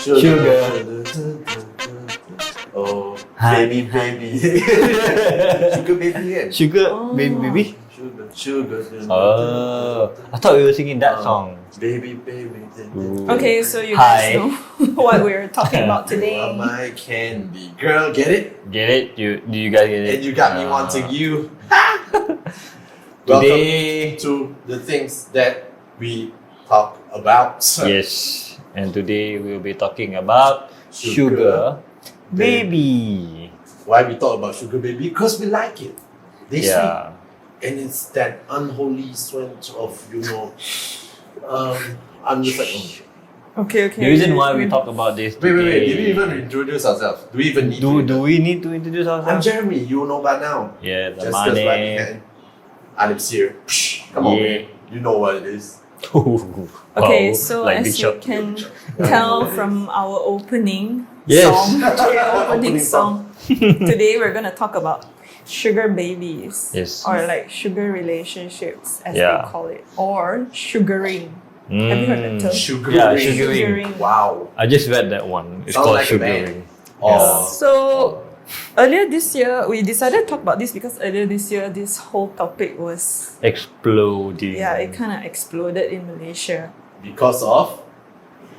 Sugar. Oh, Hi. baby. Sugar baby kan? Sugar baby. Sugar. I thought we were singing that song. Baby. Ooh. Okay, so you Hi. guys know what we're talking about You today. are my candy girl, get it? Get it? Do you guys get it? And you got me wanting you. Today. Welcome to the things that we talk about. Yes, and today we'll be talking about sugar baby. Why we talk about sugar baby? Because we like it. They sweet. Yeah. And it's that unholy sweat of, I'm just like, Okay. The reason why we talk about this wait. today. Did we even introduce ourselves? Do we even need Do to? we need to introduce I'm ourselves? Jeremy, you know by now. Yeah, the Just because money. right hand. Alip's here. Psh, come on, Yeah. man. You know what it is. Okay, Wow, so like as Bishop. you can tell from our opening Yes. song, opening Opening song, today we're gonna talk about sugar babies, Yes. or like sugar relationships, as Yeah. they call it, or sugaring. Have you heard that term? Sugar. Yeah, ring. sugaring. Wow. I just read that one. It's Sounds called like a band. sugaring. Oh. So earlier this year, we decided to talk about this because earlier this year, this whole topic was Exploding. it kind of exploded in Malaysia. Because of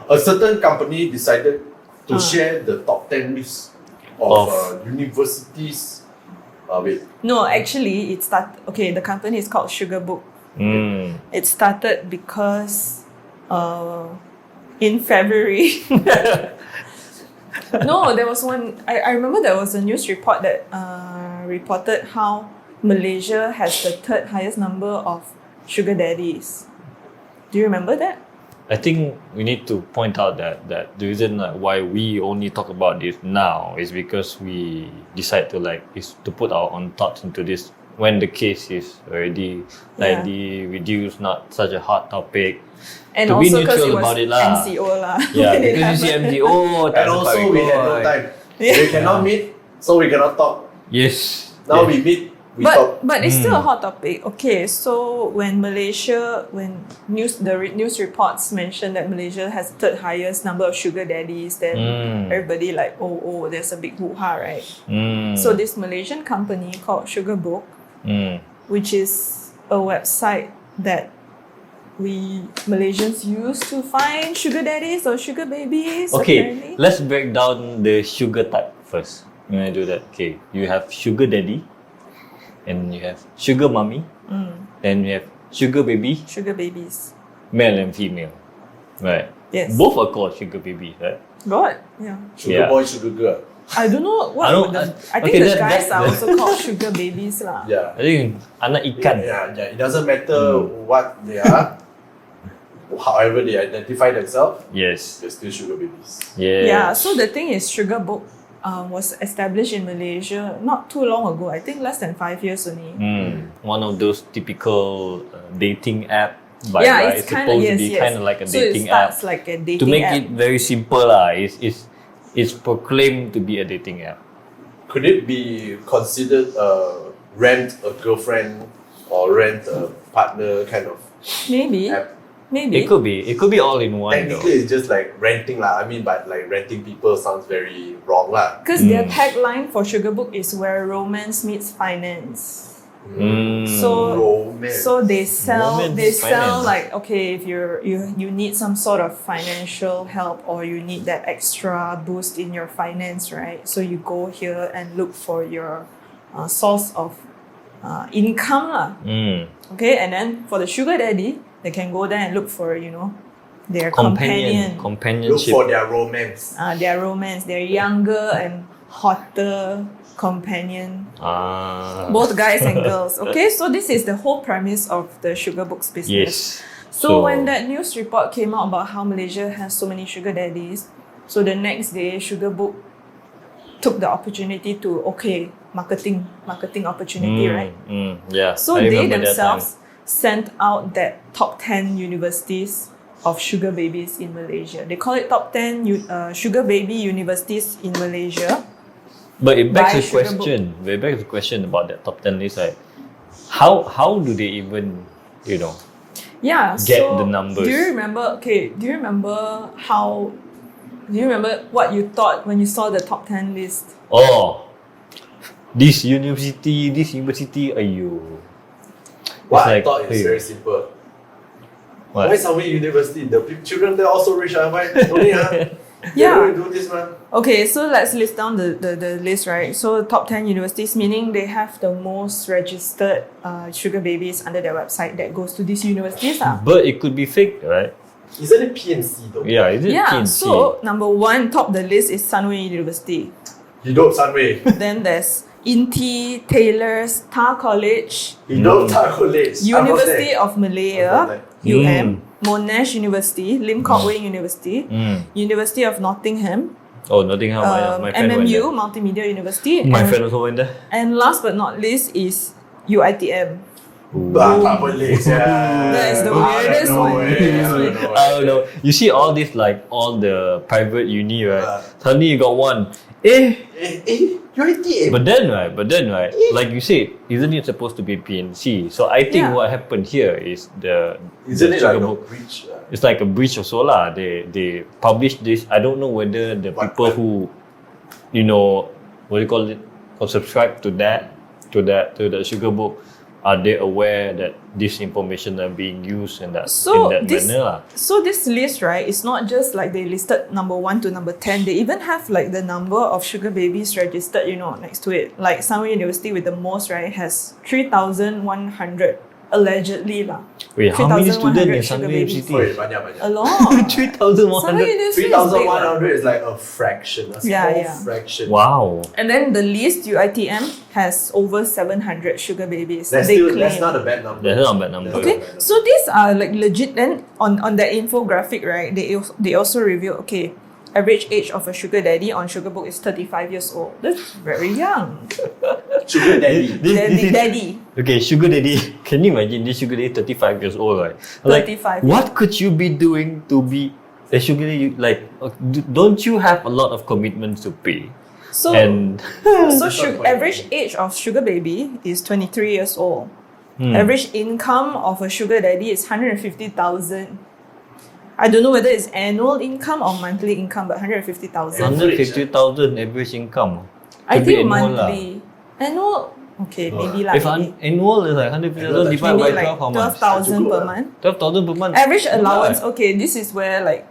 a certain company decided to share the top 10 lists of universities. Wait. No, actually, it started. Okay, the company is called Sugar Book. Mm. It started because in February. No, there was one. I remember there was a news report that reported how Malaysia has the third highest number of sugar daddies. Do you remember that? I think we need to point out that the reason why we only talk about this now is because we decide to put our own thoughts into this when the case is already slightly reduced, not such a hot topic. And To be also because neutral it was about it lah. MCO lah. Yeah, when it because you see happened. MCO, And also we had no time. Yeah. We cannot meet, so we cannot talk. Yes. Now Yeah. we meet, we talk. But it's still a hot topic. Okay, so when news reports mentioned that Malaysia has the third highest number of sugar daddies, then everybody like, oh, there's a big hoo-ha, right? So this Malaysian company called Sugar Book, which is a website that we Malaysians use to find sugar daddies or sugar babies. Okay, Apparently. let's break down the sugar type first. When I do that, okay, you have sugar daddy, and you have sugar mommy, then you have sugar baby, Sugar babies. male and female, right? Yes. Both are called sugar babies, right? God. Yeah. Sugar Yeah. boy, sugar girl. I don't know what. I don't- I think okay, the guys that- are also called sugar babies lah. Yeah. I think anak ikan. Yeah. It doesn't matter what they are, however they identify themselves, Yes. they're still sugar babies. Yes. Yeah, so the thing is, Sugar Book was established in Malaysia not too long ago. I think less than 5 years only. One of those typical dating app. Yeah, right? it's kind of supposed to be kind of like a so dating it starts app. like a dating To make app. it very simple, it's proclaimed to be a dating app. Could it be considered rent a girlfriend or rent a partner kind of Maybe, app? maybe. It could be all in one. Technically, it's just like renting lah. I mean, but like renting people sounds very wrong lah. Because their tagline for Sugar Book is where romance meets finance. So Romance. So they sell Romance finance. like, okay, if you need some sort of financial help or you need that extra boost in your finance, right? So you go here and look for your source of income lah. Okay, and then for the sugar daddy, they can go there and look for their companion. Look Companionship. for their romance. Their romance, their younger and hotter companion, both guys and girls. Okay, so this is the whole premise of the Sugar Books business. Yes. So when that news report came out about how Malaysia has so many sugar daddies, so the next day Sugar Book took the opportunity to marketing opportunity, right? Yeah. So I they remember that time. themselves sent out that top 10 universities of sugar babies in Malaysia. They call it top 10 sugar baby universities in Malaysia. But it begs By the Sugar question. It begs the question about that top 10 list. Like, how do they even, Yeah, get so the numbers? Do you remember how Do you remember what you thought when you saw the top 10 list? Oh, this university, ayo. What I like, thought is hey. very simple. What? Why Sunway University? The children there also rich, why? Only Yeah. They do this, man. Okay, so let's list down the list, right? So top 10 universities, meaning they have the most registered sugar babies under their website that goes to these universities. But it could be fake, right? Isn't it PNC though? Yeah, is it Yeah, PNC? so number one, top the list is Sunway University. Hidup Sunway. Then there's Inti, Taylor's, Tar College, Hidup Tak College. University of Malaya, Mm. UM, Monash University, Lim Kok Wing University, University of Nottingham, Oh, Nottingham. My friend went MMU, there. Multimedia University, My and, friend also went there. and last but not least is UITM. Tak boleh sia. That is the Out of weirdest one. nowhere. I don't know. You see all this like all the private uni, right? Suddenly you got one. UITM. But then right, like you said, isn't it supposed to be PNC? So I think Yeah. what happened here is Isn't the it like sugar a book. breach? It's like a breach also lah. They published this. I don't know whether the What- people who, what do you call it, or subscribe to the sugar book, are they aware that this information are being used in that manner lah? So this list, right, it's not just like they listed number 1 to number 10. They even have like the number of sugar babies registered, next to it. Like Sunway University with the most, right, has 3,100 allegedly lah. Wait, how many 3,100 students in sugar Sunway babies. University? Wait, banyak. A lot. 3,100. Sunway University is big lah. 3,100 is like a fraction. A small Yeah. fraction. Wow. And then the least UITM has over 700 sugar babies. That's they still claim. that's not a bad number. That's not a bad number. Okay, so these are like legit. Then on that infographic, right, they also reveal, okay, average age of a sugar daddy on Sugar Book is 35 years old. That's very young. Sugar daddy. Daddy. Okay, sugar daddy. Can you imagine this sugar daddy 35 years old, right? Like, 35. what could you be doing to be a sugar daddy? Like, don't you have a lot of commitments to pay? So And average age of sugar baby is 23 years old. Average income of a sugar daddy is 150,000. I don't know whether it's annual income or monthly income, but 150,000. 150,000 average income. I Could be think annual lah. monthly. Annual, okay, maybe lah. If annual is like 150,000 divided by Maybe 12, how much? 12,000 per month. 12,000 per month. Average allowance, okay, this is where like,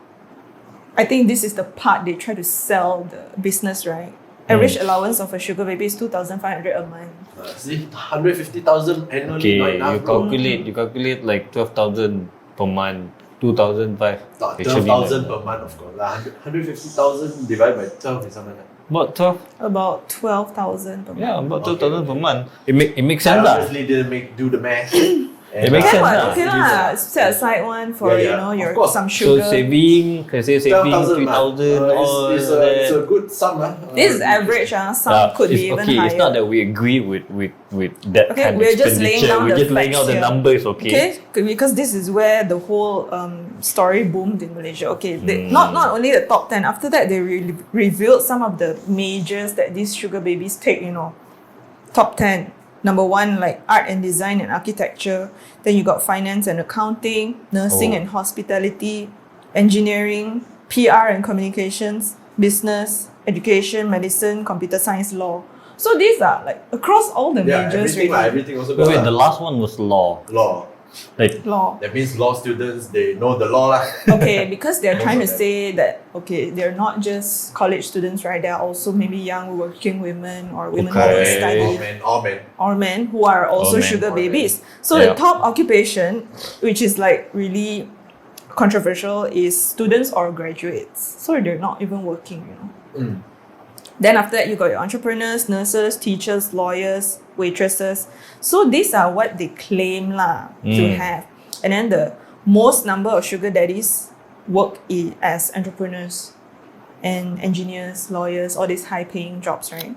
I think this is the part they try to sell the business, right? Average allowance of a sugar baby is 2,500 a month. See, 150,000 annually. Okay, not enough. you calculate like 12,000 per month, 2,005. Not Actually, 12,000 like, per month, of course. 150,000 divided by 12 is something like About 12. About 12,000 per month. Yeah, about Okay, 2,000 per month. It makes I sense lah. obviously didn't do the math. It makes Okay, sense what? lah. Okay lah. Set aside one for Yeah, yeah. your Of course. some So sugar. saving, can say saving 12,000 3,000 all it's that. a good sum. This is average. Some could be it's even okay. higher. It's not that we agree with that Okay, kind we're of just laying expenditure. down We're the just laying facts out the here. numbers, okay? Because this is where the whole story boomed in Malaysia. Okay, not only the top 10. After that, they revealed some of the majors that these sugar babies take. Top 10. Number 1, like art and design and architecture. Then you got finance and accounting, nursing and hospitality, engineering, PR and communications, business, education, medicine, computer science, law. So these are like across all the Yeah, majors. everything, really. everything also Wait, got the last one was law. law. Like, Law. That means law students, they know the law lah. Okay, because they're Most trying to of them. say that, okay, they're not just college students, right? They're also maybe young working women or women who Okay. are studying All men. or men who are also All men. sugar All men. babies. So Yeah. the top occupation, which is like really controversial, is students or graduates. So they're not even working. Then after that, you got your entrepreneurs, nurses, teachers, lawyers, waitresses. So these are what they claim to have. And then the most number of sugar daddies work as entrepreneurs and engineers, lawyers, all these high-paying jobs, right?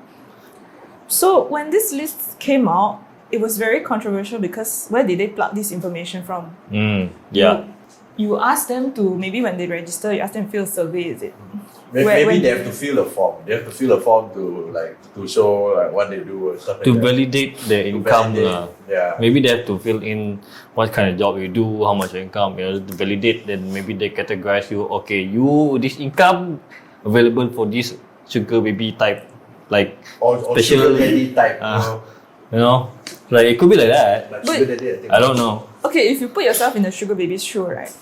So when this list came out, it was very controversial because where did they plug this information from? yeah. You ask them to, maybe when they register, you ask them to fill a survey, is it? Maybe they have to fill a form. They have to fill a form to show like what they do or stuff like To that. validate their income. validate, yeah. Maybe they have to fill in what kind of job you do, how much income, to validate. Then maybe they categorize you, okay, this income available for this sugar baby type, like or special- sugar daddy type. you know, like it could be like that. But But- sugar daddy, I think. I don't know. Okay, if you put yourself in the sugar baby's shoe, right?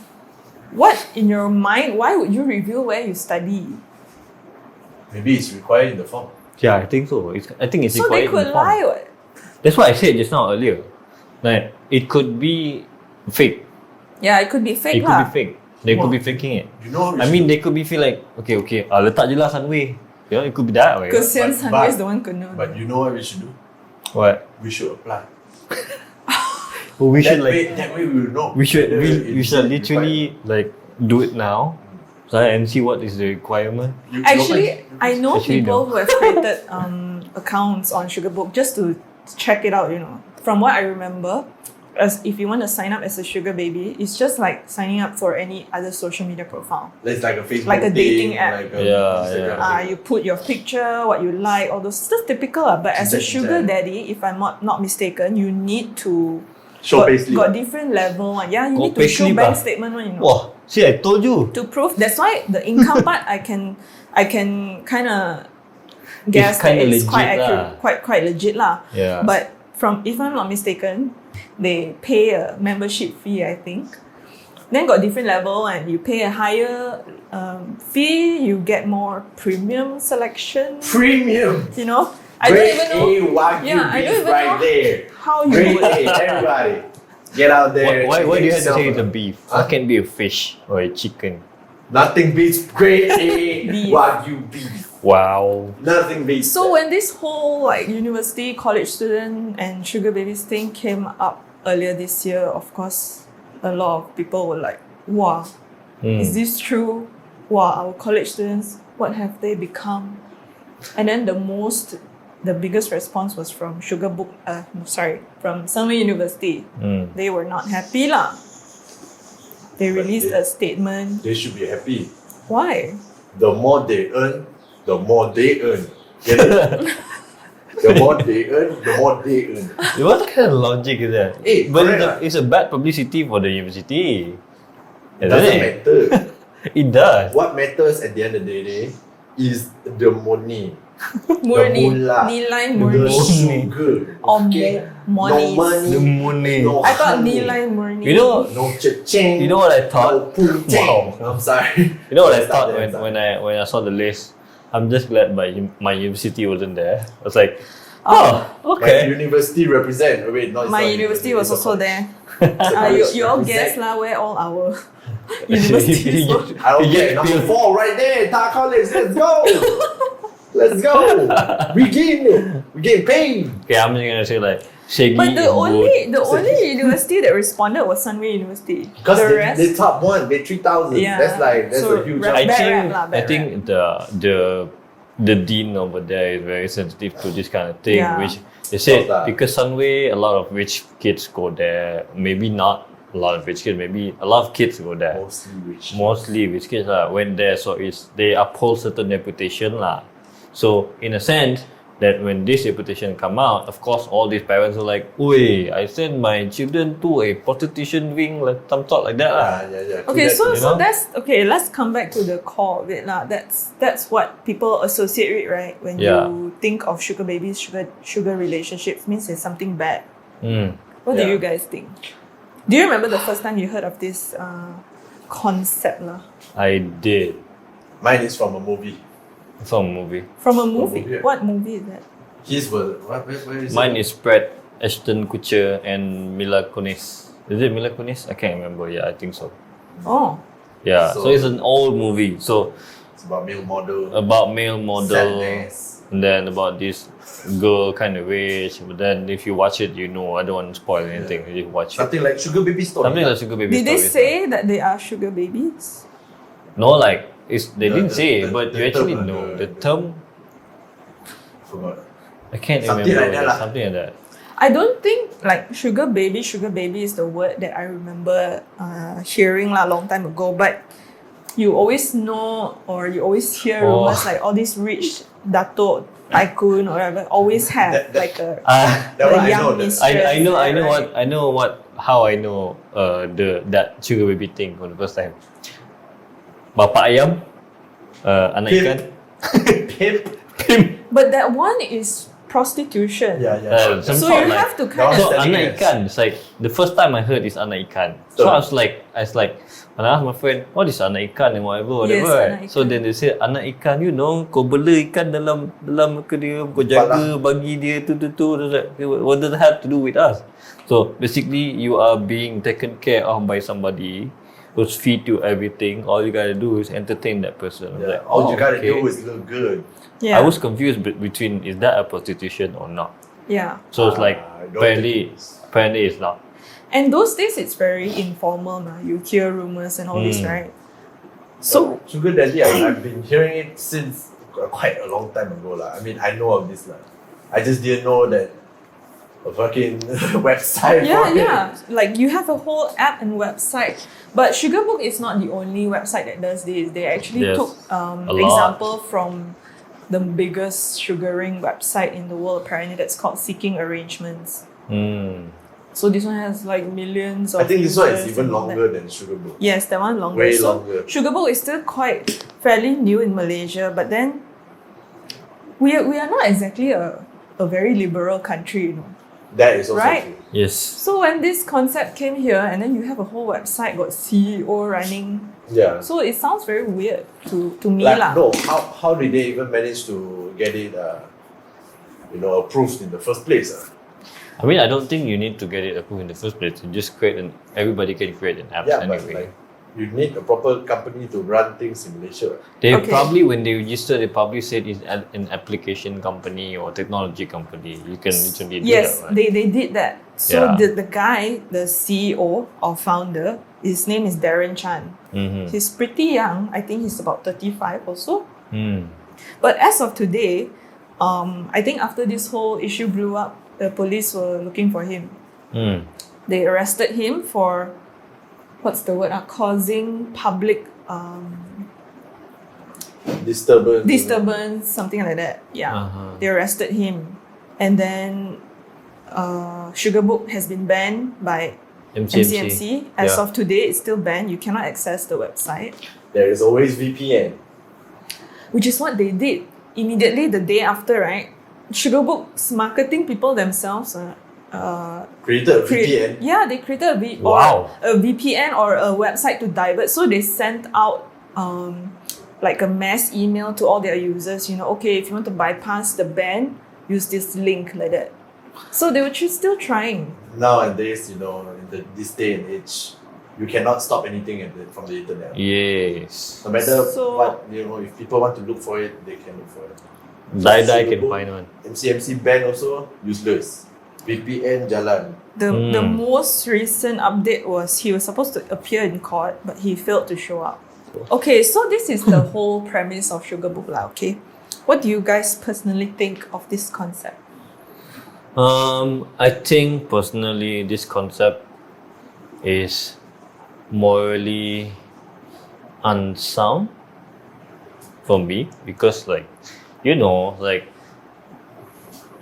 What in your mind? Why would you reveal where you study? Maybe it's required in the form. Yeah, I think so. I think it's So they required in could the form. lie. What? That's what I said just now earlier. Like it could be fake. Yeah, it could be fake It could lah. be fake. They could be faking it. You know, I mean, they could be feel like okay, letak je lah Sunway. You know, it could be that way. Because since But- Sunway is the one kena. but you know what we should do? What? We should apply. Well, we should That way we will know. we should whether we it's should required. literally like do it now, so and see what is the requirement. Actually, I know Actually, people no. who have created accounts on Sugarbook just to check it out. You know, from what I remember, as if you want to sign up as a sugar baby, it's just like signing up for any other social media profile. It's like a Facebook Like a dating thing, app. like a Yeah, Instagram yeah. thing. You put your picture, what you like, all those. That's typical. But as a sugar daddy, if I'm not mistaken, you need to Show got, payslip. got different level one. Yeah, you Got need to show payslip bank ah. statement one. You know. Wow, see, I told you. To prove that's why the income part I can kind of guess that kinda it's quite legit accurate, lah. quite legit lah. Yeah. But from if I'm not mistaken, they pay a membership fee, I think. Then got different level, and you pay a higher fee, you get more premium selection. Premium. You know, I don't Grade even know A Wagyu Yeah, I don't beef even right know there. how you Grade would. A, everybody. Get out there. Why do you have to yourself say it's a a- beef? Huh? Why can't be a fish or a chicken? Nothing beats grade A Beef. Wagyu beef. Wow. Nothing beats So that. when this whole like university, college student and sugar babies thing came up earlier this year, of course, a lot of people were like, "Wow, is this true? Wow, our college students, what have they become?" And then the biggest response was from from Sunway University. They were not happy lah. They But released they- a statement. They should be happy. Why? The more they earn, the more they earn. Get it? The more they earn, the more they earn. What kind of logic is that? Eh, But correct it's a bad publicity for the university. It Isn't doesn't it? matter. It does. What matters at the end of the day is the money. Murni, mullah. nilai The murni. sugar. Or okay? monies. No money. The money. No I thought honey. nilai murni. You know, No cha-ching. you know what I thought? No poo-ching. Wow. I'm sorry. You know what I Stop thought there, stop. when I saw the list? I'm just glad my university wasn't there. I was like, oh, My okay. university represent. Oh, wait, no, it's My not university was it's a also college. there. You all Represent. guess lah where all our universities were. I don't You care. get Number feel- 4 right there. Tar College. Let's go. Let's go. We getting paid. Okay, I'm just gonna say like Shaggy But the is good. only university that responded was Sunway University. Because The they, rest, they top one. They 3,000. Yeah. That's So, a huge. rap- I bad think rap lah, bad I think the dean over there is very sensitive to this kind of thing, Yeah. which they said Of that. because Sunway, a lot of rich kids go there. Maybe not a lot of rich kids. Maybe a lot of kids go there. Mostly rich. Mostly rich kids went there, so they uphold certain reputation lah. So in a sense, that when this reputation come out, of course, all these parents are like, "Oi, I send my children to a prostitution ring, like some sort like that lah." Yeah. okay, That- so you know? that's okay. Let's come back to the core of it lah. That's what people associate with, right? When Yeah. you think of sugar babies, sugar relationships means there's something bad. Mm. What do Yeah. you guys think? Do you remember the first time you heard of this concept lah? I did Mine is from a movie. from a movie. From a movie. movie, yeah. What movie is that? His was where is Mine it? is Brad, Ashton Kutcher, and Mila Kunis. Is it Mila Kunis? I can't remember. Yeah, I think so. Oh, Yeah, so So- it's an old movie. So It's about male model. about male model, Sadness. and then about this girl kind of rich. But then if you watch it, you know I don't want to spoil anything. You watch it. Something like Sugar Baby Story. Something like Sugar Baby did they Stories, say that they are sugar babies? No, like they The- didn't the- say, the- but the you actually term, know the- the term. Forgot. I can't Something remember. like that lah. Something like that. I don't think like sugar baby is the word that I remember hearing a long time ago. But you always know or you always hear Oh. rumors like all these rich dato tycoon or whatever always have That- like a That one the I young know. That. mistress. I know how I know that sugar baby thing for the first time. Bapak ayam, anak ikan. Pimp. But that one is prostitution. Yeah. Some So sort you like- have to kind So of. anak ikan, it's like the first time I heard is anak ikan. So I was like, when I asked my friend, what is anak ikan and whatever, Yes, right? anak So ikan. then they said anak ikan, kau bela ikan dalam ke dia, kau jaga bagi dia tu. I was like, okay, what does that have to do with us? So basically, you are being taken care of by somebody who's feed you everything. All you gotta do is entertain that person. I was like, All you gotta okay. do is look good. Yeah. I was confused between is that a prostitution or not. Yeah. So it's like I don't think apparently it's not. And those days it's very informal now. You hear rumors and all this, right? So Sugar Daddy, I've been hearing it since quite a long time ago. I mean, I know of this. I just didn't know that a fucking website. for it. yeah. Like you have a whole app and website. But Sugarbook is not the only website that does this. They actually Yes, took a lot. example from the biggest sugaring website in the world, apparently that's called Seeking Arrangements. So this one has like millions of I think this one is users even and all that. longer than Sugarbook. Yes, that one longer. Way so longer. Sugarbook is still quite fairly new in Malaysia, but then we are not exactly a very liberal country, you know. That is also Right. true. Yes. So when this concept came here, and then you have a whole website got CEO running, Yeah. so it sounds very weird to me Like, lah. no, how did they even manage to get it approved in the first place? I mean, I don't think you need to get it approved in the first place. You just everybody can create an app Yeah, but anyway. like you need a proper company to run things in Malaysia. They Okay. probably, when they register, they probably said it's an application company or technology company. You can literally do Yes, that, right? they did that. So Yeah. the guy, the CEO or founder, his name is Darren Chan. He's pretty young. I think he's about 35 or so. But as of today, I think after this whole issue blew up, the police were looking for him. They arrested him for, what's the word? Causing public disturbance, something like that. Yeah, they arrested him, and then Sugarbook has been banned by MCMC. As Yeah. of today, it's still banned. You cannot access the website, There is always VPN. which is what they did immediately the day after, right? Sugarbook's marketing people themselves Created a VPN. Yeah, they created Wow. a VPN or a website to divert. So they sent out like a mass email to all their users. Okay, if you want to bypass the ban, use this link like that. So they were still trying. Nowadays, in this day and age, you cannot stop anything from the internet. Yes. No matter So- what, if people want to look for it, they can look for it. Die can Sugarbook, find one. MCMC ban also useless. VPN jalan. The most recent update was he was supposed to appear in court, but he failed to show up. Okay, so this is the whole premise of Sugarbook lah. Okay, what do you guys personally think of this concept? I think personally this concept is morally unsound for me because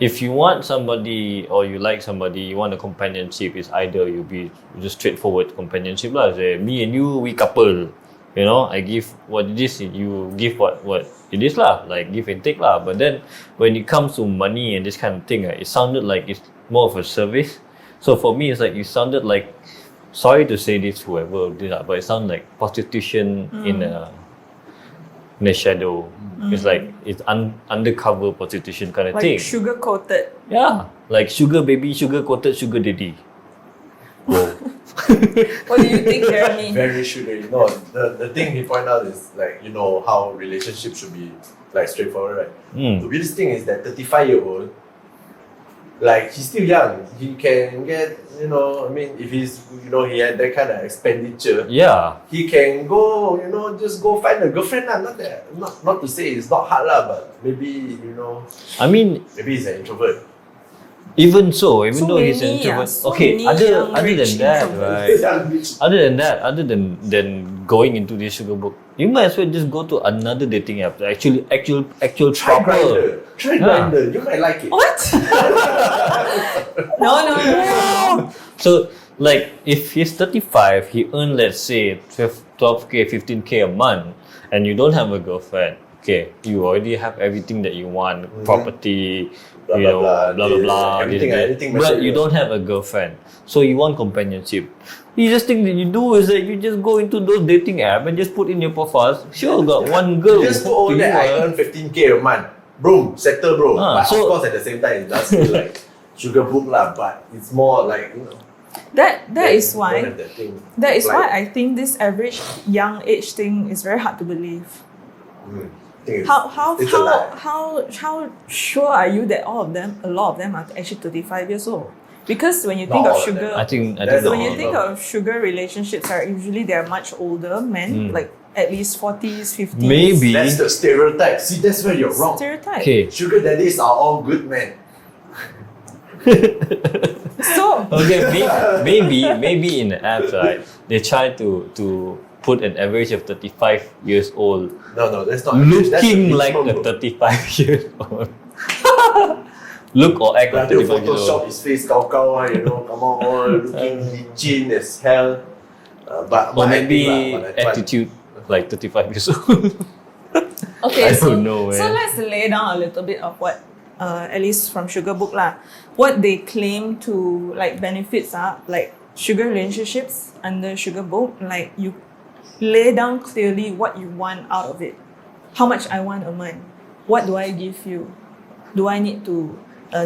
if you want somebody or you like somebody, you want a companionship, it's either you be just straightforward companionship lah. Say me and you, we couple. I give what it is, you give what it is lah, like give and take lah. But then when it comes to money and this kind of thing, it sounded like it's more of a service. So for me, it's like it sounded like, sorry to say this, whoever did that, but it sounded like prostitution in a shadow. It's like it's undercover prostitution kind of Like thing. sugar coated. Yeah, like sugar baby, sugar coated, sugar daddy. Whoa. What do you think, Jeremy? Very sugary. No, the thing he pointed out is how relationships should be like straightforward, right? The weirdest thing is that 35-year-old, like he's still young. He can get, if he's, he had that kind of expenditure. Yeah. He can go, just go find a girlfriend lah. Not to say it's not hard lah, but maybe, I mean, maybe he's an introvert. even though he's an many, introvert. so Okay, many other young than rich that, introverts. right? Other than going into this sugar book, you might as well just go to another dating app. Actual Try proper. Grindr. Try Yeah. Grindr. You might like it. What? No. Like if he's 35, he earn let's say 12k, 15k a month, and you don't have a girlfriend. Okay, you already have everything that you want, property, Blah, you blah, know, blah, blah blah this, blah, everything, this, that. everything But you material. don't have a girlfriend, so you want companionship. You just think that you do is that you just go into those dating app and just put in your profiles. Sure, got one girl. Just put to on you, that, I earn 15k a month. Boom, settle, bro. But so- of course, at the same time, it does feel like sugar book lah. But it's more like, you know. That is don't why have that thing. that is Like, why I think this average young age thing is very hard to believe. I think it's- How it's a lie. how sure are you that a lot of them are actually 35 years old? Because when you think Not of all of them. sugar, I think That's when the you think problem. of sugar relationships, are usually they are much older men, like at least 40s, 50s. maybe. That's the stereotype. See, that's where you're wrong. Stereotype. Okay. Sugar daddies are all good men. So Okay, maybe in the apps, right? They try to put an average of 35 years old, No, that's not. That's the looking like a minimum, bro. 35 years old. Look or act like Like they 35 years Photoshop old. his face, you know, come on, all looking licin as hell. But Or I maybe think lah, but attitude like 35 years old. okay, I so don't know, so man. let's lay down a little bit of what, at least from Sugar Book lah, what they claim to like benefits are like sugar relationships under Sugar Book. Like you lay down clearly what you want out of it, how much I want a month, what do I give you, do I need to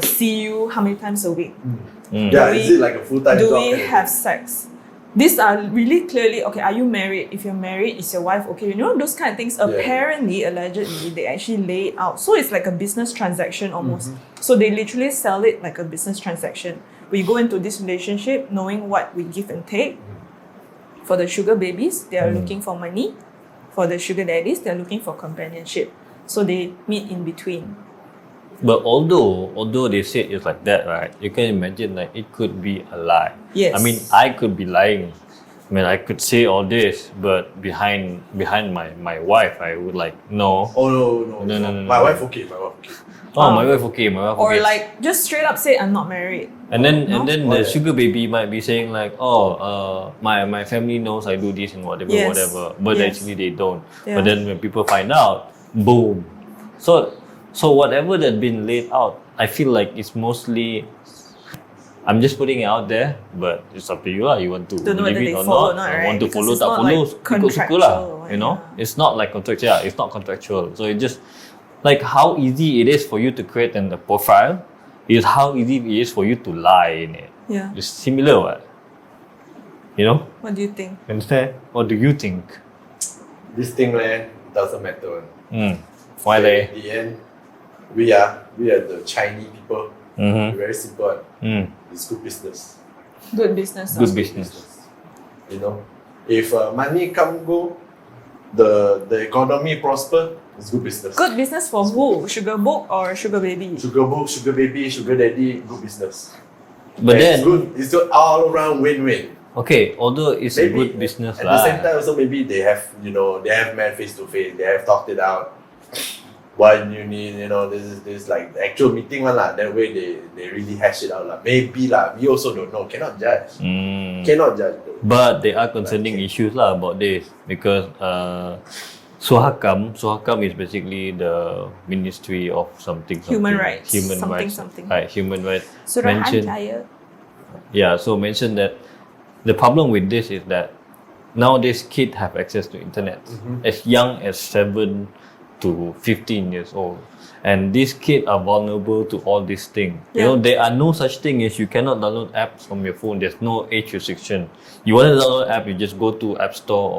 see you how many times a week, Yeah, Do is we- it like a full-time do job? we kind of have thing? sex? These are really clearly, okay, are you married? If you're married, is your wife okay? You know, those kind of things, apparently, allegedly, they actually lay it out. So it's like a business transaction almost. So they literally sell it like a business transaction. We go into this relationship knowing what we give and take. For the sugar babies, they are looking for money. For the sugar daddies, they're looking for companionship. So they meet in between. But although they say it's like that, right? You can imagine like it could be a lie. Yes. I mean, I could be lying. I mean, I could say all this, but behind my wife, I would like no. Oh no. No. My wife okay. Oh, my wife okay. My wife Or okay. like, just straight up say, I'm not married. And then No? the Why? sugar baby might be saying like, my family knows I do this and whatever, Yes. whatever. But Yes. actually they don't. Yeah. But then when people find out, boom. So whatever that's been laid out, I feel like it's mostly. I'm just putting it out there, but it's up to you lah. You want to Don't know believe whether it they or follow or not? not, I right? want to Because follow, it's tak not follow, like ikut-suka lah. contractual, You know, yeah. it's not like contractual. Yeah, it's not contractual. So it just like how easy it is for you to create a profile is how easy it is for you to lie in it. Yeah. It's similar, what? You know? What do you think? Understand? What do you think? This thing, man, doesn't matter. Why At they? the end, we are the Chinese people. Mm-hmm. We're very simple. Mm. It's good business. Good business. Good ah. business. You know, if money come go, the economy prosper. It's good business. Good business for who? Sugar Book or Sugar Baby? Sugar book, sugar baby, sugar daddy, good business. But And then, it's good. It's good all around win-win. okay, although it's a good business At the same lah. time, also maybe they have met face to face. They have talked it out. What you need, this like the actual meeting one lah. That way they really hash it out lah. Maybe lah. We also don't know. Cannot judge. Cannot judge though. But there are concerning issues lah about this because Suhakam is basically the Ministry of something. Human rights. Human Something, rights. something. Right, human rights. Surahan mentioned- Kaya. Yeah, so mentioned that the problem with this is that nowadays kids have access to internet as young as 7 to 15 years old. And these kids are vulnerable to all these things. You Yeah. know, there are no such thing as you cannot download apps from your phone. There's no age restriction. You want to download app, you just go to App Store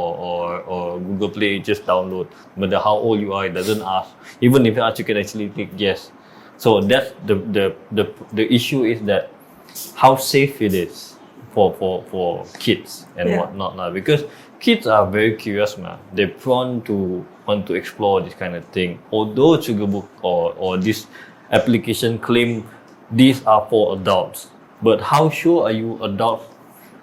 or Google Play, just download. No matter how old you are, it doesn't ask. Even if it asks, you can actually click yes. So that's the issue is that how safe it is for kids and Yeah. whatnot lah. Because kids are very curious, man. They're prone to want to explore this kind of thing. Although Sugar Book or this application claim these are for adults, but how sure are you adults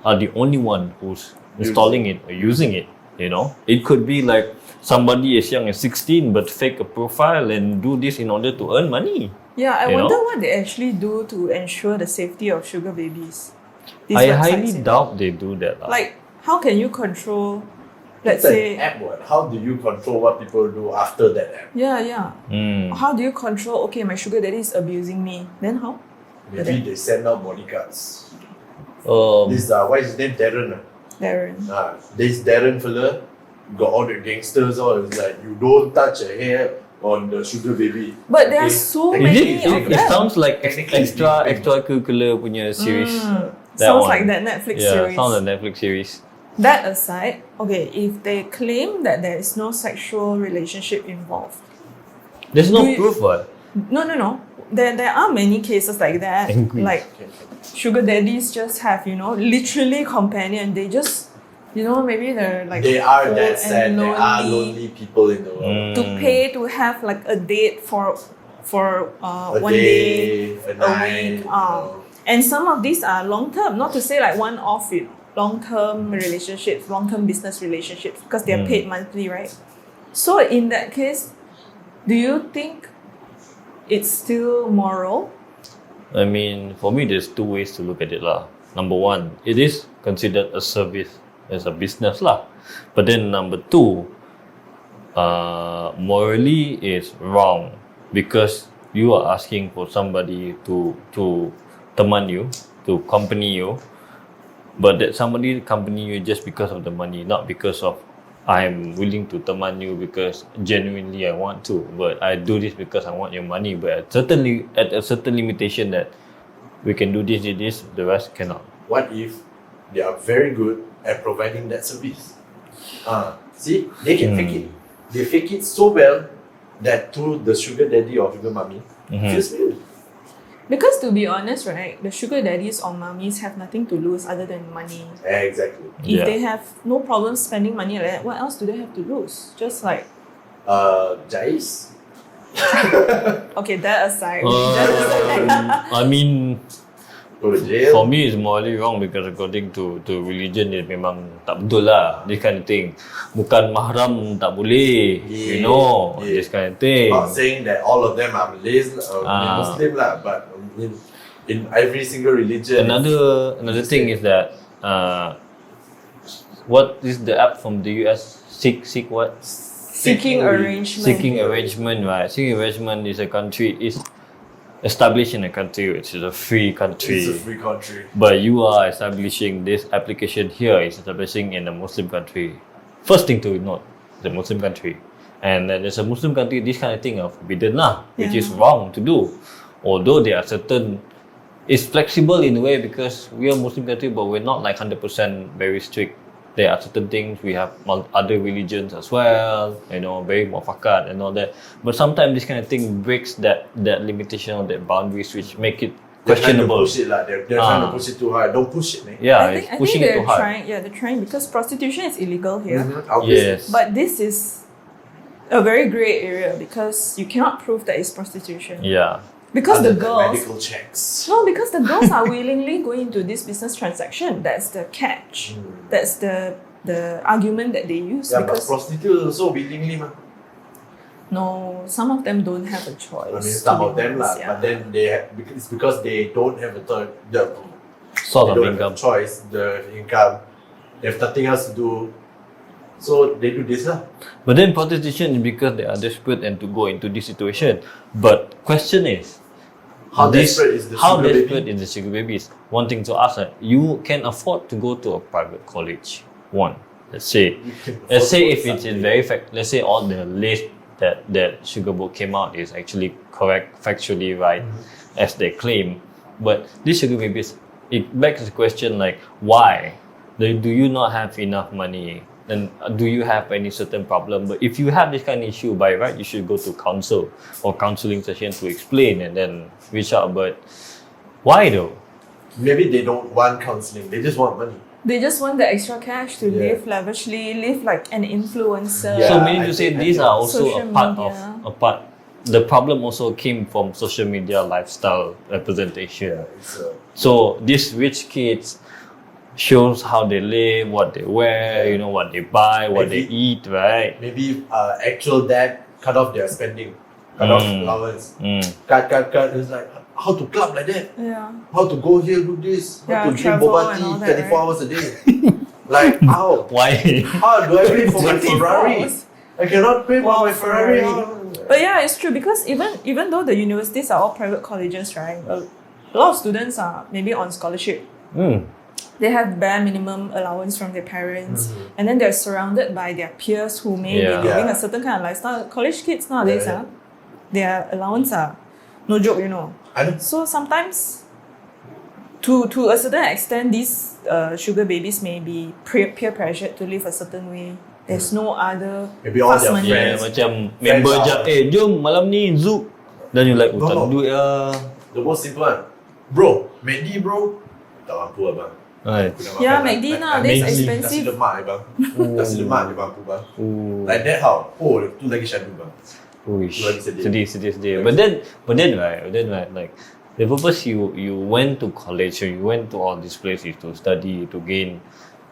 are the only one who's installing it or using it? You know, it could be like somebody as young as 16 but fake a profile and do this in order to earn money. Yeah, I You wonder know? what they actually do to ensure the safety of sugar babies. These I websites, highly you know. doubt they do that. lah. Like, how can you control, let's It's say, an app. What? How do you control what people do after that app? yeah. Mm. How do you control? Okay, my sugar daddy is abusing me. Then how? Maybe they send out bodyguards. Um, This what is his name? Darren. Darren. This Darren fella got all the gangsters all. It's like you don't touch a hair on the sugar baby. But there are so Is many it, of it them. sounds like Technically extracurricular punya series. Sounds one. like that Netflix Yeah, series. sounds like Netflix series. That aside, okay, if they claim that there is no sexual relationship involved, There's no Do you- proof, what? no. There are many cases like that. Angry. Like sugar daddies just have, literally companion. They just, maybe they're like They are old that and sad. There are lonely people in the world. to pay to have like a date for A one day, a a night. week. And some of these are long term, not to say like one off, long term relationships, long term business relationships, because they're paid monthly, right? So in that case, do you think it's still moral? I mean, for me, there's two ways to look at it, lah. Number one, it is considered a service as a business, lah. But then number two, morally is wrong because you are asking for somebody to teman you, to accompany you, but that somebody accompany you just because of the money, not because of I'm willing to teman you because genuinely I want to, but I do this because I want your money. But certainly at a certain limitation that we can do this, the rest cannot. What if they are very good at providing that service? See, they can fake it. They fake it so well that to the sugar daddy or sugar mommy feels real. Because to be honest, right, the sugar daddies or mummies have nothing to lose other than money. Exactly. If they have no problem spending money like that, what else do they have to lose? Just like, Jais. okay, that aside. I mean, Go to jail. for me it's morally wrong because according to religion dia memang tak betul lah, this kind of thing. Bukan mahram tak boleh, this kind of thing. Not saying that all of them are Malays or Muslim lah, but in every single religion. Another thing is that what is the app from the US? Seek what? Seeking arrangement. Seeking arrangement, right? Seeking arrangement is established in a country which is a free country. It's a free country. But you are establishing this application here is establishing in a Muslim country. First thing to note, the Muslim country. And then there's a Muslim country, this kind of thing are forbidden lah, which is wrong to do. Although there are certain, it's flexible in a way because we are a Muslim country, but we're not like 100% very strict. There are certain things, we have other religions as well, very mufakat and all that. But sometimes this kind of thing breaks that limitation or that boundaries which make it questionable. They're trying to push it too hard. Don't push it, man. Yeah, I it's think pushing it they're too hard. trying. Yeah, they're trying because prostitution is illegal here. Obviously. Yes. But this is a very grey area because you cannot prove that it's prostitution. Yeah. Because Other the than girls. medical checks. No, because the girls are willingly going into this business transaction. That's the catch. That's the argument that they use. Yeah, but because prostitutes also willingly, man. no, some of them don't have a choice. I mean, to some be of them honest, lah, but then it's because they don't have a Sort they of don't have income. a choice, the income. They have nothing else to do, so they do this lah. But then prostitution is because they are desperate and to go into this situation. But question is, How desperate is the how sugar desperate baby? is the sugar baby? Is one thing to ask. You can afford to go to a private college. One, let's say if it is very let's say all the list that Sugar Book came out is actually correct, factually right, as they claim. But these sugar babies, it begs the question like, why? Do you not have enough money? And do you have any certain problem? But if you have this kind of issue, by right, you should go to counsel or counseling session to explain and then reach out. But why though? Maybe they don't want counseling; they just want money. They just want the extra cash to live lavishly, live like an influencer. Yeah, So meaning to say these are also Social a part. The problem also came from social media lifestyle representation. So these rich kids shows how they live, what they wear, what they buy, what they eat, right? Maybe actual dad cut off their spending, cut off allowance, cut. It's like how to club like that. Yeah. How to go here, do this. How to drink travel boba and all tea that, 24 hours a day. Like, how? Why? How do I pay for my 24 Ferrari? hours. I cannot pay for my Ferrari. But yeah, it's true because even though the universities are all private colleges, right? A lot of students are maybe on scholarship. They have bare minimum allowance from their parents, and then they're surrounded by their peers who may be living a certain kind of lifestyle. College kids nowadays, their allowance are no joke, you know. So sometimes, to a certain extent, these sugar babies may be peer pressured to live a certain way. There's no other Maybe all fast their money. Yeah, macam member je, jom malam ni Zouk. Then you like, tak ada duit lah. The most simple one. Bro, McD bro. Tak mampu abang. Yeah, McD nowadays expensive. Nasi lemak abang. Nasi lemak je mampu bang. Like that how? Oh, tu lagi syadu bang. Sedih. But then right, like the purpose you went to college or you went to all these places to study, to gain,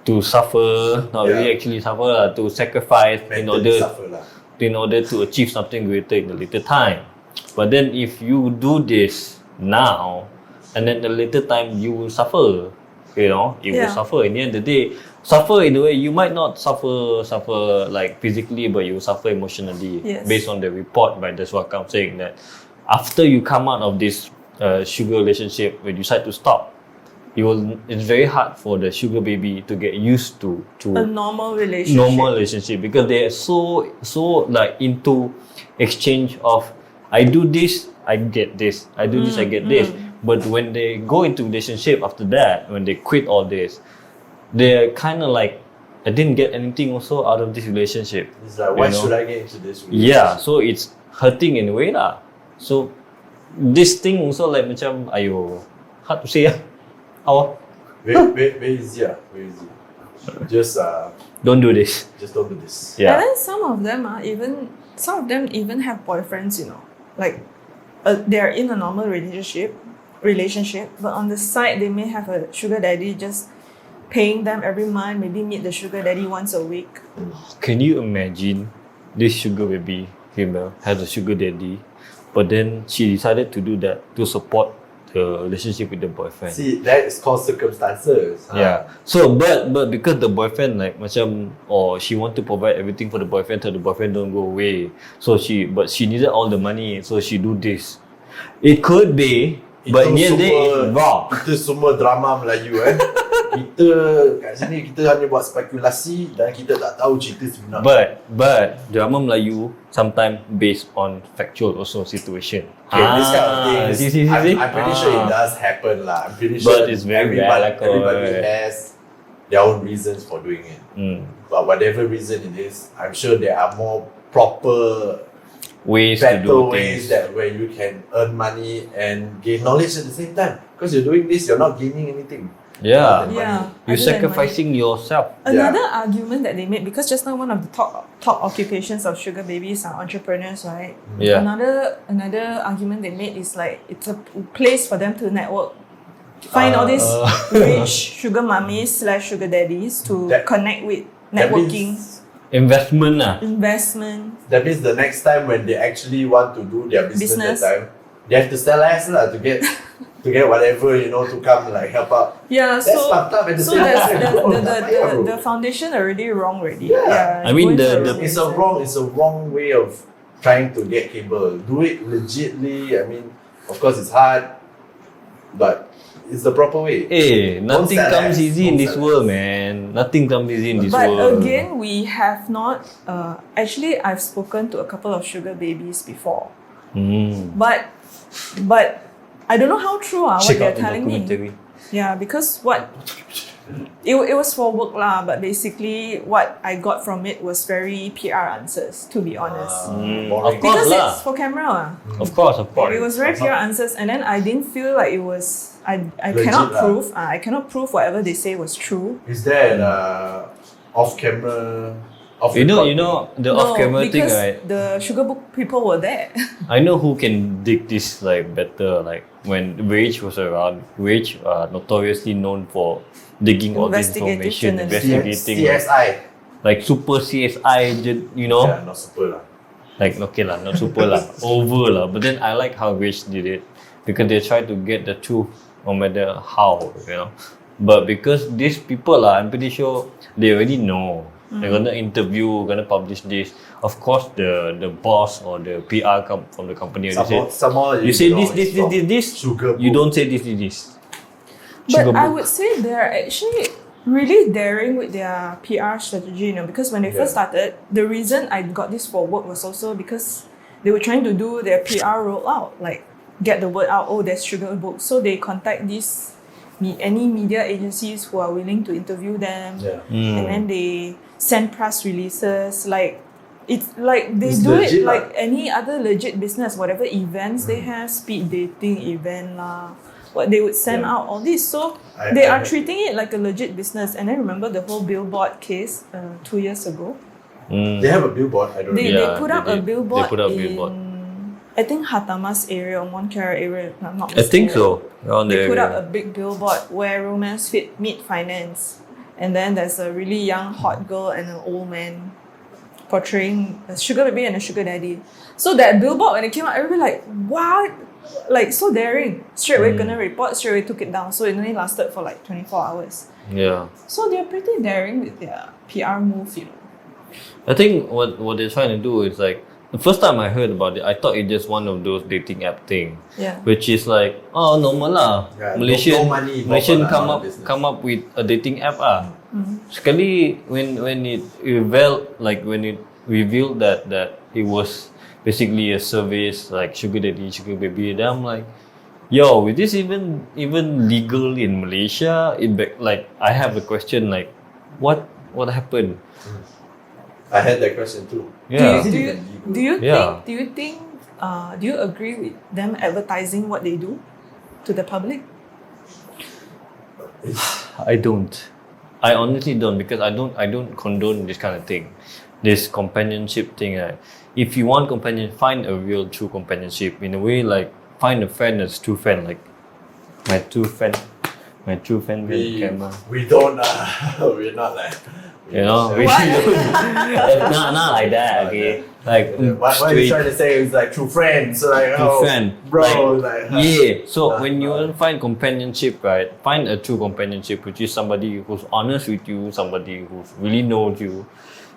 to suffer, not really actually suffer lah, to sacrifice in order to achieve something greater in a later time. But then if you do this now, and then the later time you will suffer, you know, you will suffer. In the end of the day, suffer in a way, you might not suffer like physically, but you will suffer emotionally. Based on the report by the Swakam saying that after you come out of this sugar relationship, when you decide to stop, it's very hard for the sugar baby to get used to a normal relationship because they are so like into exchange of I do this, I get this, I do this, I get this. But when they go into relationship after that, when they quit all this, they're kind of like, I didn't get anything also out of this relationship. It's like, why should I get into this relationship? Yeah, so it's hurting in a way lah. So this thing also like macam, ayo, hard to say. How? Very easy. Very easy. Just don't do this. Just don't do this. Yeah. And then some of them even have boyfriends, you know, like they're in a normal relationship, but on the side they may have a sugar daddy just paying them every month, maybe meet the sugar daddy once a week. Can you imagine this sugar baby female has a sugar daddy, but then she decided to do that to support the relationship with the boyfriend. See, that is called circumstances. Yeah. So but because the boyfriend like macam she want to provide everything for the boyfriend so the boyfriend don't go away. So she needed all the money, so she do this. It could be, but in the end it's wrong. Kita semua drama Melayu Kita kat sini kita hanya buat spekulasi dan kita tak tahu cerita sebenar. But drama Melayu sometimes based on factual also situation. Okay, this kind of things, I'm pretty sure it does happen lah. I'm pretty sure it's very everybody has their own reasons for doing it. But whatever reason it is, I'm sure there are more proper better ways that where you can earn money and gain knowledge at the same time. Because you're doing this, you're not gaining anything. Yeah. You're sacrificing yourself. Another argument that they made, because just now one of the top occupations of sugar babies are entrepreneurs, right? Yeah. Another argument they made is like it's a place for them to network. Find all these rich sugar mummies / sugar daddies to connect with, networking. Investment. That means the next time when they actually want to do their business. That time, they have to sell ass to get whatever, you know, to come like help out. Yeah, that's fucked up at the same time. The foundation already wrong already. Yeah. I mean it's a wrong way of trying to get cable. Do it legitly. I mean, of course it's hard, but it's the proper way. Hey, nothing comes easy in this world, man. Nothing comes easy in this world. But again, we have not. Actually, I've spoken to a couple of sugar babies before. But I don't know how true what they're telling me. Yeah, because it was for work lah, but basically what I got from it was very PR answers, to be honest. Of course because lah. it's for camera. Of course. It was very PR answers, and then I didn't feel like it was. I cannot prove. I cannot prove whatever they say was true. Is there an off-camera? You know the off-camera thing, right? The sugar book people were there. I know who can dig this like better. Like when Rage was around, Rage notoriously known for digging all this information, investigating. CSI. Like super CSI, you know? Yeah, not super lah. Like okay lah, not super lah, over lah. But then I like how Rage did it. because they try to get the truth no matter how, you know. But because these people I'm pretty sure they already know. They're gonna interview, gonna publish this. Of course, the boss or the PR from the company you say this. Sugar you book. don't say this. But Sugar I book. would say they're actually really daring with their PR strategy, you know, because when they first started, the reason I got this for work was also because they were trying to do their PR rollout, like get the word out, oh, there's Sugar Book. So they contact any media agencies who are willing to interview them, and then they send press releases. Like it's like they do it like any other legit business. Whatever events they have, speed dating event lah, what they would send out all this. So they are treating it like a legit business. And I remember the whole billboard case 2 years ago. They have a billboard. I don't know. They put up a billboard They put up in billboard. I think Hatamas area or Montclair area, if I'm not I think mistaken. so. Around They there. put up a big billboard where romance meet finance. And then there's a really young hot girl and an old man portraying a sugar baby and a sugar daddy. So that billboard, when it came out, everybody like, what? Like, so daring. Straight away gonna report, straight away took it down. So it only lasted for like 24 hours. Yeah. So they're pretty daring with their PR move, you know. I think what they're trying to do is like, the first time I heard about it, I thought it's just one of those dating app thing. Yeah. Which is like, oh, normal lah. Yeah, Malaysian come up with a dating app ah. Sekali when it revealed that it was basically a service like sugar daddy, sugar baby, then I'm like, yo, is this even legal in Malaysia? Like I have a question like, what happened? I had that question too. Yeah. Do you agree with them advertising what they do to the public? I don't. I honestly don't, because I don't condone this kind of thing. This companionship thing. If you want companion, find a real true companionship. In a way, like find a friend that's true friend. Like my true friend with the camera. We don't. We're not like. You know, we not like that. Okay, like What are you trying to say? It's like true friends. So like, true friend, bro. Yeah. So when you want to find companionship, right? Find a true companionship, which is somebody who's honest with you, somebody who really knows you,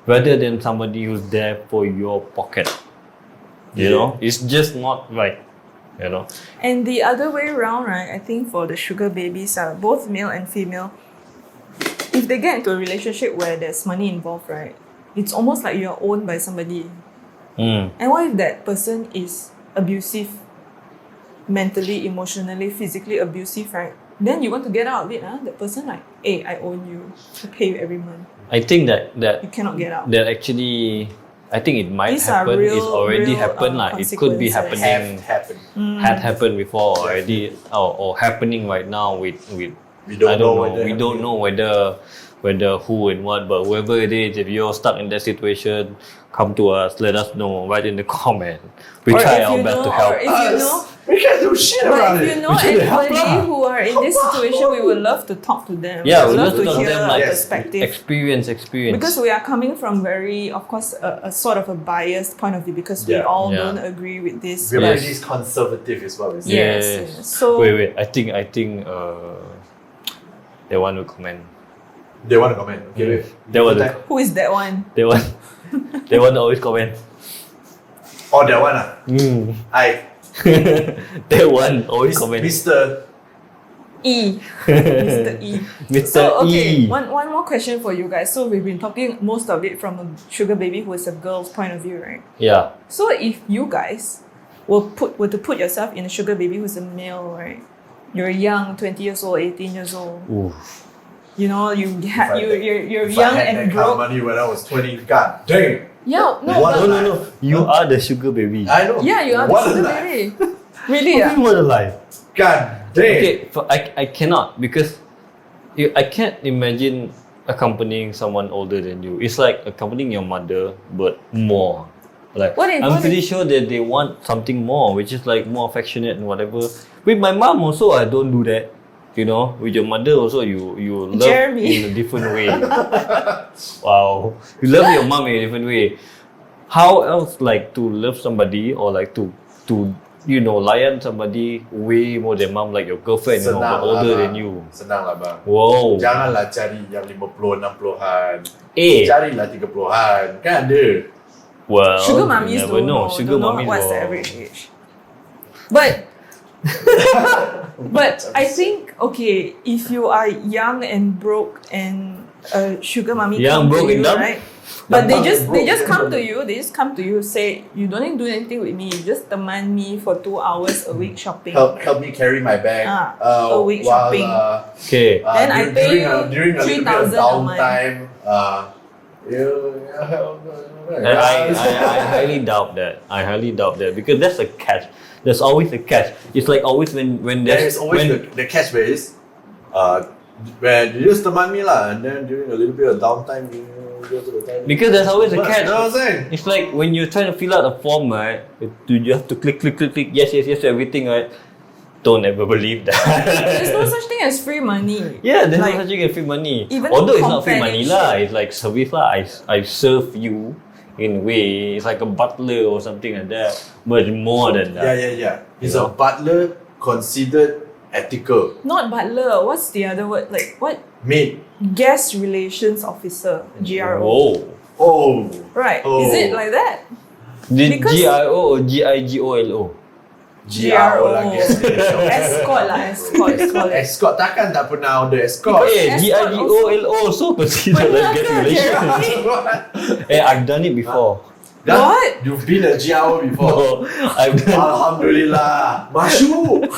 rather than somebody who's there for your pocket. You know, it's just not right. You know. And the other way around, right? I think for the sugar babies, both male and female, if they get into a relationship where there's money involved, right, it's almost like you're owned by somebody. And what if that person is abusive, mentally, emotionally, physically abusive, right? Then you want to get out of it, that person like, hey, I own you, I pay you every month. I think that You cannot get out. that actually, I think it might These are happen. real- It's already real, happened. It could be consequences. happening. Had happened before already, or happening right now with We don't I know don't know. We don't know whether who and what, but whoever it is, if you're stuck in that situation, come to us. Let us know. Write in the comment. We Or try if our you best know, to help. or if you know, We can't do shit but about if it. you know anybody who are in this situation, we would love to talk to them. Yeah, we we'd would love love to to talk to hear them, a like, perspective. Experience. Because we are coming from very, of course, a sort of a biased point of view, because we Yeah. all Yeah. don't agree with this. We're Yes. pretty conservative, is what we say. Yes. So Wait. I think they want to comment. They want to comment. Okay, wait. They want to. who is that one? They want. They want to always comment. Oh, that one. They want always comment. Mr. E. Mr. E. Mr. So okay, E. one more question for you guys. So we've been talking most of it from a sugar baby who is a girl's point of view, right? Yeah. So if you guys were to put yourself in a sugar baby who's a male, right? You're young, 20 years old, 18 years old. Ooh. You know, you're If young I had and that kind of broke. money when I was 20, god dang. Yeah, no, What but, No. You are the sugar baby. I know. yeah, you are What the a sugar life. baby. Really? Yeah. What a life. God dang. Okay, I cannot, because I can't imagine accompanying someone older than you. It's like accompanying your mother, but more. Like I'm pretty sure that they want something more, which is like more affectionate and whatever. With my mom also, I don't do that. You know, with your mother also, you love Jeremy. in a different way. Wow, you love your mom in a different way. How else like to love somebody, or like to layan somebody way more than mom, like your girlfriend, Senang but older lah, than bang. you. Senang lah bang. Wow. Janganlah cari yang 50, 60-an. Eh. Carilah 30-an. Kan ada. Well, Sugar you mummies never don't know. Sugar Don't know mummies what's the will- average age. But but I think if you are young and broke and a sugar mummy Young, come broke, to and you, dumb? right? But they Broke. just come to you. They just come to you, say you don't need to do anything with me. You just demand me for 2 hours a week shopping. Help me carry my bag. A week while, shopping. Okay. Then I pay you during a little bit of 3,000 a month. downtime. I highly doubt that. I highly doubt that because that's a catch. There's always a catch. It's like always when There there's is always the catch base. Where you just demand me lah, and then during a little bit of downtime, you go to the toilet. because there's always a But, catch. you know what I'm saying? It's like when you're trying to fill out a form, right? You have to click, yes, to everything, right? Don't ever believe that. There's no such thing as free money. Yeah, there's Like, no such thing as free money. even Although it's not free money companionship. lah, it's like service lah. I serve you in a way. It's like a butler or something like that. But more than that. Yeah. Is You a know? butler considered ethical? Not butler. What's the other word? Like what? Maid. Guest relations officer. GRO. Oh. Right. Oh. Is it like that? Did Because- GIO or GIGOLO? GRO lah, guest relation. Escort lah. Escort. Let's call it. Escort takkan tak pernah order escort. Eh, Escort GIGOLO also considered Pernah like guest ke, relation. Jeremy? I've done it before. What? You've been a GRO before? No, I've done. Alhamdulillah. Masuk.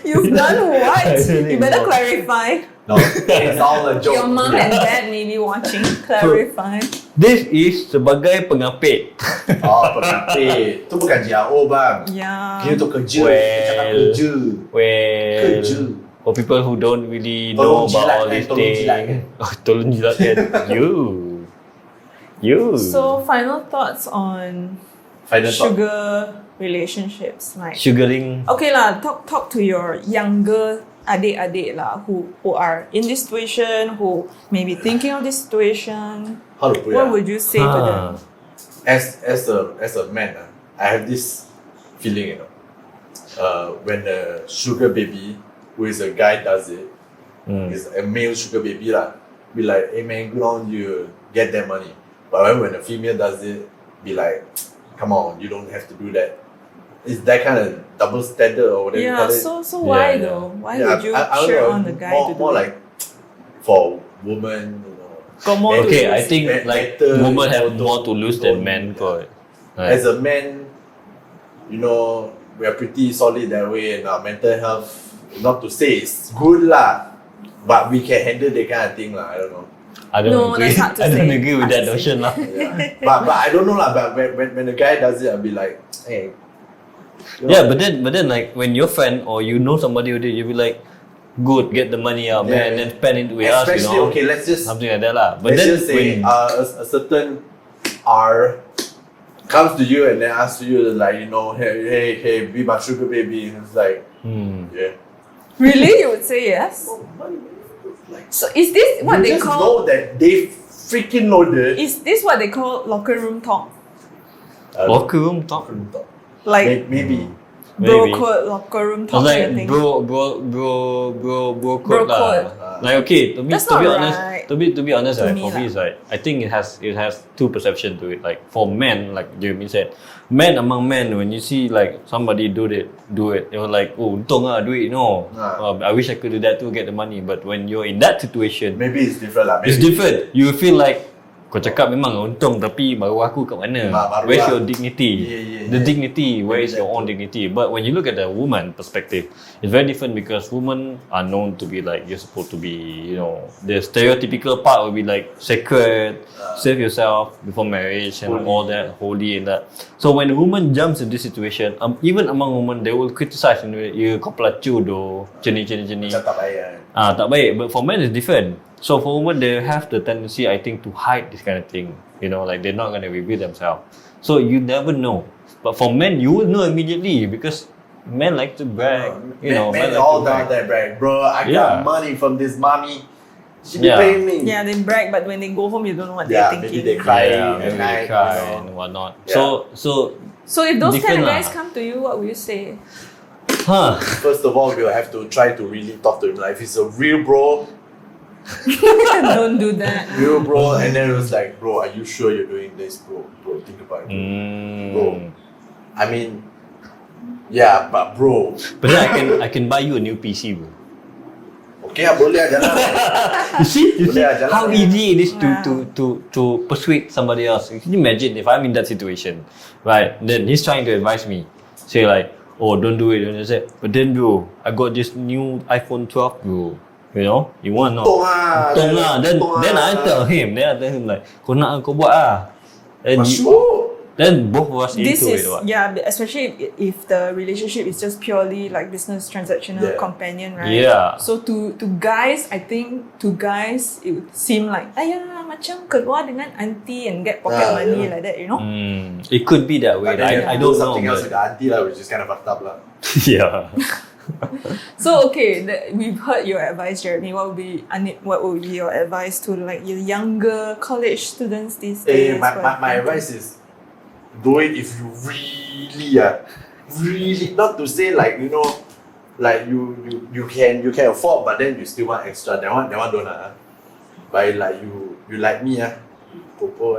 You've done what? don't You better know. clarify. No, it's all a joke. Your mom and dad may be watching. Clarify. This is sebagai pengapit. Oh, pengapit. Itu bukan GRO bang. Yeah. Dia tu kerja. Well. Dia cakap kerja. Well, Kerja. for people who don't really Tolong know about all jilatkan, these tolong things. jilatkan. Oh, tolong jilatkan. You. So final thoughts on Final thought. sugar relationships, like Sugaring. okay lah, talk to your younger adik-adik lah who are in this situation, who may be thinking of this situation. How to put it? What would you say to them? As a man, I have this feeling, when a sugar baby, who is a guy, does it, is a male sugar baby lah, be like, hey man, good on you, get that money. But when a female does it, be like, come on, you don't have to do that. It's that kind of double standard or whatever you Yeah, call it. so why Yeah. though? Why Yeah, would you I don't cheer know, on the guy more, to do more it? like for women, Got more to Okay, lose. I think like better, women have don't- more to lose than don't- men. Kot. As a man, we are pretty solid that way, and our mental health, not to say it's good lah, but we can handle that kind of thing lah. I don't know. I don't No, agree. that's hard to I don't say. agree with Hard that to say. notion lah. Yeah. but I don't know lah. But when the guy does it, I'll be like, hey. Yeah, but then like when your friend or you know somebody who did, you'll be like, good, get the money out, Yeah. man, and then spend it with us, Especially, okay, let's just something like that lah. But let's then just say when a certain R comes to you and then asks you like, hey, be my sugar baby, and it's like, yeah. Really, you would say yes? Like, So is this what you they just call? know that they freaking loaded. Is this what they call locker room talk? locker room talk, Like Maybe. bro maybe. code locker room I talk was kind of like thing. bro Bro code lah. code. Like okay, to be That's to be not honest, right. to be honest, To right, me for me lah. is like I think it has two perception to it. Like for men, like Jeremy said, men among men, when you see like somebody do it, you're like, oh, untung lah, do it, I wish I could do that too, get the money. But when you're in that situation, Maybe it's different lah. it's Maybe. different. You feel like kau cakap memang untung, tapi baru aku kat mana? Baru Where's lah. your dignity? Yeah. The dignity, where Maybe is your that own too. dignity? But when you look at the woman perspective, it's very different because women are known to be like, you're supposed to be, the stereotypical part will be like sacred, save yourself before marriage and Holy. all that, holy and that. So when a woman jumps in this situation, even among women, they will criticize, kau pelacur doh, macam ni. Macam tak baik kan. Tak baik. But for men, it's different. So for women, they have the tendency, I think, to hide this kind of thing. Like they're not going to reveal themselves. So you never know. But for men, you will know immediately because men like to brag. Men Men like all to down brag. there brag, bro. I Yeah. got money from this mommy. She be Yeah. paying me. Yeah, they brag, but when they go home, you don't know what Yeah, they're maybe thinking. they cry Yeah, at maybe night. they cry and whatnot. Yeah. So So if those kind Different of guys lah. come to you, what will you say? Huh? First of all, we'll have to try to really talk to him. Like, if he's a real bro, Don't do that. and then it was like, bro, are you sure you're doing this, bro? Bro, think about it, bro. I mean, yeah, but bro, But then I can buy you a new PC, bro. okay lah, boleh lah, jalan. You see Boleh lah, jalan. how easy it is Wow. to persuade somebody else. Can you imagine if I'm in that situation, right? Then he's trying to advise me, say like, oh, don't do it. And I said, but then bro, I got this new iPhone 12, bro. You know, you want not? Untung lah. Then I tell him like, kau nak kau buat ah. Then both of us This into is it. What? yeah, especially if the relationship is just purely like business transactional Yeah. companion, right? Yeah. So to guys, I think to guys it would seem like macam keluar dengan auntie and get pocket money like that, you know? It could be that way. But then I don't know. something else But with the auntie lah, which is kind of fucked up lah. yeah. So okay, we've heard your advice, Jeremy. What would be your advice to like your younger college students these days? My advice is, do it if you really not to say like, you know, like you can afford, but then you still want extra. That one don't But like you like me popo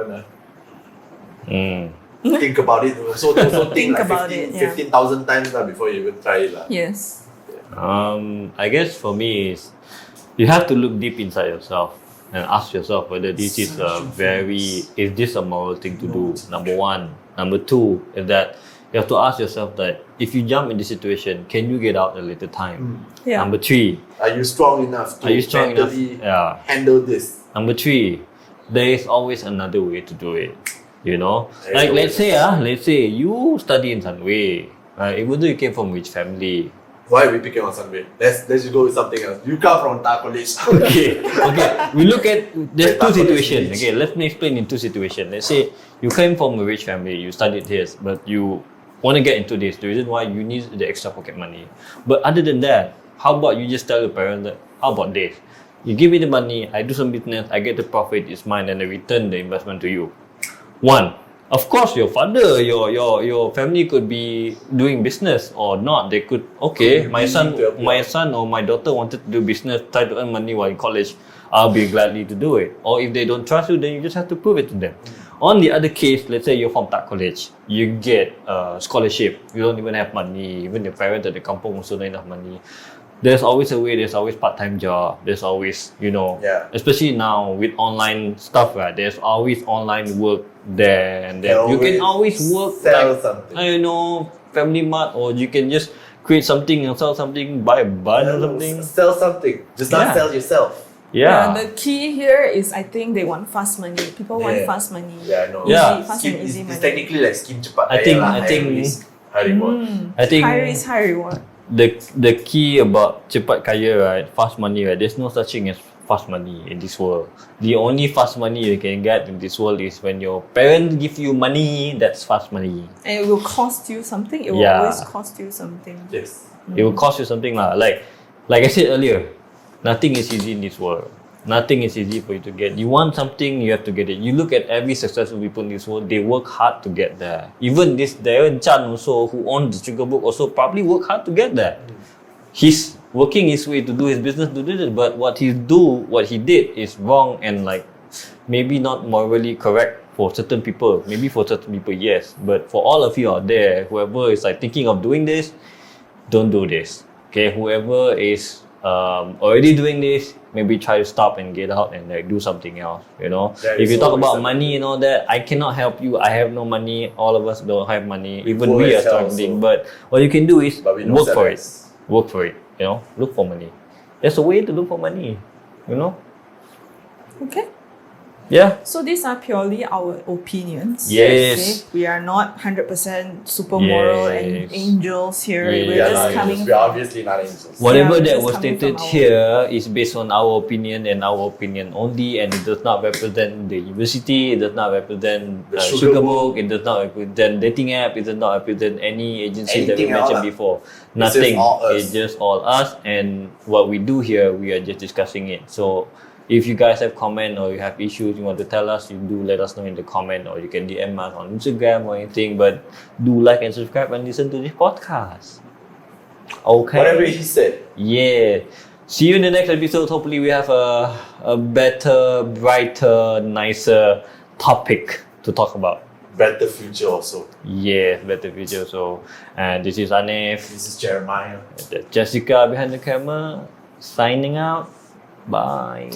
think about it. So think like about it, yeah. 15,000 times before you even try it Yes. I guess for me is you have to look deep inside yourself and ask yourself whether this is is this a moral thing to do? Number one. Number two is that you have to ask yourself that if you jump in this situation, can you get out at a later time? Yeah. Number three, Are you strong enough to mentally handle this? Number three, there is always another way to do it. You know, There is like always let's say you study in Sunway, right? Even though you came from rich family. Why are we picking on Sunway? Let's just go with something else. You come from Ta College. Okay. We look at there's Wait, two but situations. college Okay, let me explain in two situations. Let's say you came from a rich family, you studied here, but you want to get into this. The reason why you need the extra pocket money. But other than that, how about you just tell your parents that, how about this? You give me the money, I do some business, I get the profit, it's mine, and I return the investment to you. One, of course, your father, your family could be doing business or not. They could, okay, my son or my daughter wanted to do business, try to earn money while in college. I'll be gladly to do it. Or if they don't trust you, then you just have to prove it to them. On the other case, let's say you're from Tak College, you get a scholarship. You don't even have money. Even your parents at the kampung also don't enough money. There's always a way. There's always part-time job. There's always, especially now with online stuff, right? There's always online work there, and then you can always work sell something. I don't know, Family Mart, or you can just create something and sell something, buy a bun or something. Sell something. Just not sell yourself. Yeah. The key here is I think they want fast money. People want fast money. Yeah, I know. Yeah. Fast and easy It's money. technically like scheme cepat. I think- high reward. I think High risk, high reward. the key about cepat kaya, right, fast money, right, there's no such thing as fast money in this world. The only fast money you can get in this world is when your parents give you money. That's fast money. And it will cost you something. It will Yeah. always cost you something. Yes. It will cost you something lah. Like I said earlier, nothing is easy in this world. Nothing is easy for you to get. You want something, you have to get it. You look at every successful people in this world, they work hard to get there. Even this Darren Chan also, who owns the Sugar Book, also probably work hard to get there. He's working his way to do his business, to do it, but what he did is wrong and like maybe not morally correct for certain people. Maybe for certain people, yes. But for all of you out there, whoever is like thinking of doing this, don't do this. Okay, whoever is already doing this, maybe try to stop and get out and like do something else. You know, There if is you talk always about something. money and all that, I cannot help you. I have no money. All of us don't have money. Even poor we are as hell struggling. also. But what you can do is But we know work for it. sellers. Work for it. You know, look for money. There's a way to look for money. You know. Okay. Yeah. So these are purely our opinions. Yes. Okay? We are not 100% super moral and Yes. angels here. Yes. We're Yeah, just nah, coming. we're obviously not angels. Whatever Yeah, that just was coming stated from our- here is based on our opinion and our opinion only, and it does not represent the university, it does not represent The Sugar Sugar Book, it does not represent dating app, it does not represent any agency that we Anything at all mentioned lah. before. It's Nothing. just all us. It's just all us, and what we do here, we are just discussing it. So If you guys have comment or you have issues you want to tell us, you do let us know in the comment, or you can DM us on Instagram or anything. But do like and subscribe and listen to this podcast. Okay. Whatever he said. Yeah. See you in the next episode. Hopefully we have a better, brighter, nicer topic to talk about. Better future also. Yeah, better future. So, and this is Anif. This is Jeremiah. Jessica behind the camera. Signing out. Bye.